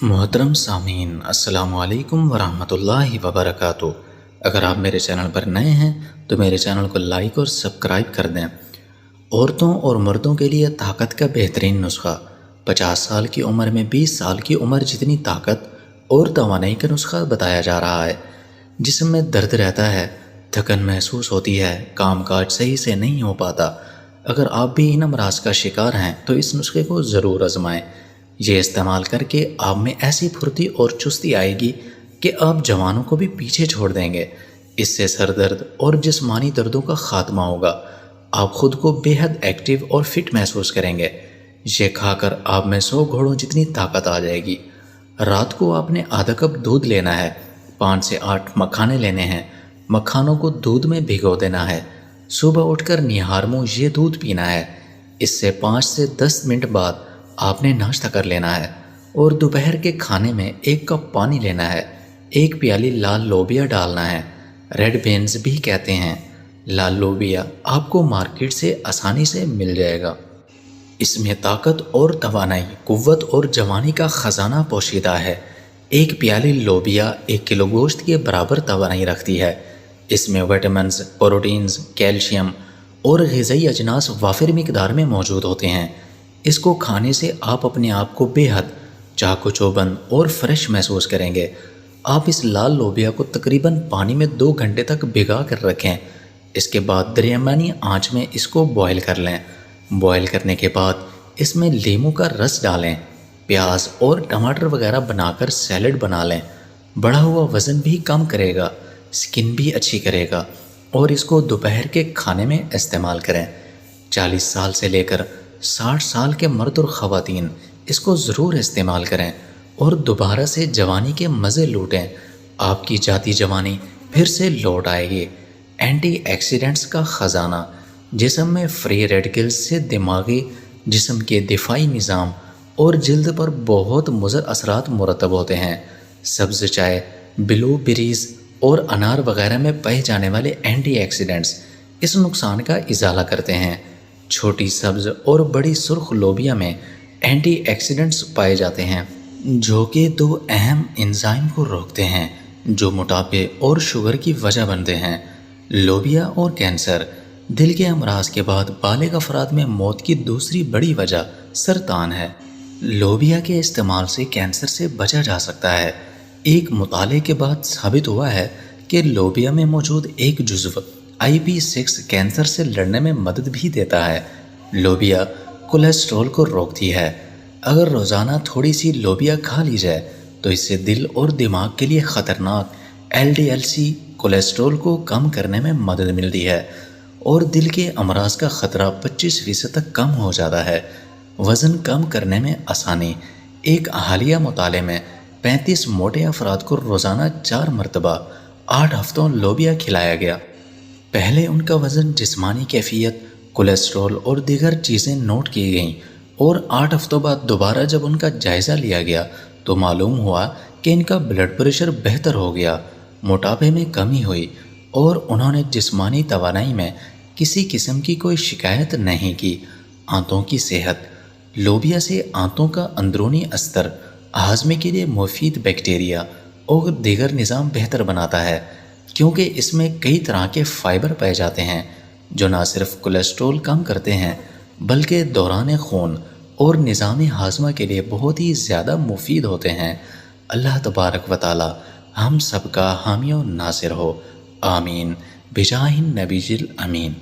محترم سامعین، السلام علیکم ورحمۃ اللہ وبرکاتہ۔ اگر آپ میرے چینل پر نئے ہیں تو میرے چینل کو لائک اور سبسکرائب کر دیں۔ عورتوں اور مردوں کے لیے طاقت کا بہترین نسخہ۔ 50 سال کی عمر میں 20 سال کی عمر جتنی طاقت اور توانائی کا نسخہ بتایا جا رہا ہے۔ جسم میں درد رہتا ہے، تھکن محسوس ہوتی ہے، کام کاج صحیح سے نہیں ہو پاتا۔ اگر آپ بھی ان امراض کا شکار ہیں تو اس نسخے کو ضرور آزمائیں۔ یہ استعمال کر کے آپ میں ایسی پھرتی اور چستی آئے گی کہ آپ جوانوں کو بھی پیچھے چھوڑ دیں گے۔ اس سے سر درد اور جسمانی دردوں کا خاتمہ ہوگا۔ آپ خود کو بے حد ایکٹیو اور فٹ محسوس کریں گے۔ یہ کھا کر آپ میں 100 گھوڑوں جتنی طاقت آ جائے گی۔ رات کو آپ نے آدھا کپ دودھ لینا ہے، 5 سے 8 مکھانے لینے ہیں، مکھانوں کو دودھ میں بھگو دینا ہے۔ صبح اٹھ کر نہار منہ یہ دودھ پینا ہے۔ اس سے 5 سے 10 منٹ بعد آپ نے ناشتہ کر لینا ہے اور دوپہر کے کھانے میں 1 کپ پانی لینا ہے۔ 1 پیالی لال لوبیا ڈالنا ہے، ریڈ بینز بھی کہتے ہیں۔ لال لوبیا آپ کو مارکیٹ سے آسانی سے مل جائے گا۔ اس میں طاقت اور توانائی، قوت اور جوانی کا خزانہ پوشیدہ ہے۔ 1 پیالی لوبیا 1 کلو گوشت کے برابر توانائی رکھتی ہے۔ اس میں وٹامنز، پروٹینز، کیلشیم اور غذائی اجناس وافر مقدار میں موجود ہوتے ہیں۔ اس کو کھانے سے آپ اپنے آپ کو بے حد چاق و چوبند اور فریش محسوس کریں گے۔ آپ اس لال لوبیا کو تقریباً پانی میں 2 گھنٹے تک بھگا کر رکھیں۔ اس کے بعد درمیانی آنچ میں اس کو بوائل کر لیں۔ بوائل کرنے کے بعد اس میں لیموں کا رس ڈالیں، پیاز اور ٹماٹر وغیرہ بنا کر سیلڈ بنا لیں۔ بڑھا ہوا وزن بھی کم کرے گا، سکن بھی اچھی کرے گا، اور اس کو دوپہر کے کھانے میں استعمال کریں۔ 40 سال سے لے کر 60 سال کے مرد اور خواتین اس کو ضرور استعمال کریں اور دوبارہ سے جوانی کے مزے لوٹیں۔ آپ کی جاتی جوانی پھر سے لوٹ آئے گی۔ اینٹی آکسیڈنٹس کا خزانہ۔ جسم میں فری ریڈیکلز سے دماغی، جسم کے دفاعی نظام اور جلد پر بہت مضر اثرات مرتب ہوتے ہیں۔ سبز چائے، بلو بیریز اور انار وغیرہ میں پائے جانے والے اینٹی آکسیڈنٹس اس نقصان کا ازالہ کرتے ہیں۔ چھوٹی سبز اور بڑی سرخ لوبیا میں اینٹی آکسیڈنٹس پائے جاتے ہیں جو کہ 2 اہم انزائم کو روکتے ہیں جو موٹاپے اور شوگر کی وجہ بنتے ہیں۔ لوبیا اور کینسر۔ دل کے امراض کے بعد بالغ افراد میں موت کی دوسری بڑی وجہ سرطان ہے۔ لوبیا کے استعمال سے کینسر سے بچا جا سکتا ہے۔ ایک مطالعے کے بعد ثابت ہوا ہے کہ لوبیا میں موجود ایک جزو IP6 کینسر سے لڑنے میں مدد بھی دیتا ہے۔ لوبیا کولیسٹرول کو روکتی ہے۔ اگر روزانہ تھوڑی سی لوبیا کھا لی جائے تو اس سے دل اور دماغ کے لیے خطرناک LDL-C کولیسٹرول کو کم کرنے میں مدد ملتی ہے اور دل کے امراض کا خطرہ 25% تک کم ہو جاتا ہے۔ وزن کم کرنے میں آسانی۔ ایک حالیہ مطالعے میں 35 موٹے افراد کو روزانہ 4 مرتبہ 8 ہفتوں لوبیا کھلایا گیا۔ پہلے ان کا وزن، جسمانی کیفیت، کولیسٹرول اور دیگر چیزیں نوٹ کی گئیں، اور 8 ہفتوں بعد دوبارہ جب ان کا جائزہ لیا گیا تو معلوم ہوا کہ ان کا بلڈ پریشر بہتر ہو گیا، موٹاپے میں کمی ہوئی اور انہوں نے جسمانی توانائی میں کسی قسم کی کوئی شکایت نہیں کی۔ آنتوں کی صحت۔ لوبیا سے آنتوں کا اندرونی استر، ہاضمے کے لیے مفید بیکٹیریا اور دیگر نظام بہتر بناتا ہے، کیونکہ اس میں کئی طرح کے فائبر پائے جاتے ہیں جو نہ صرف کولیسٹرول کم کرتے ہیں بلکہ دوران خون اور نظام ہاضمہ کے لیے بہت ہی زیادہ مفید ہوتے ہیں۔ اللہ تبارک و تعالی ہم سب کا حامی و ناصر ہو، آمین، بجاہ النبی الامین۔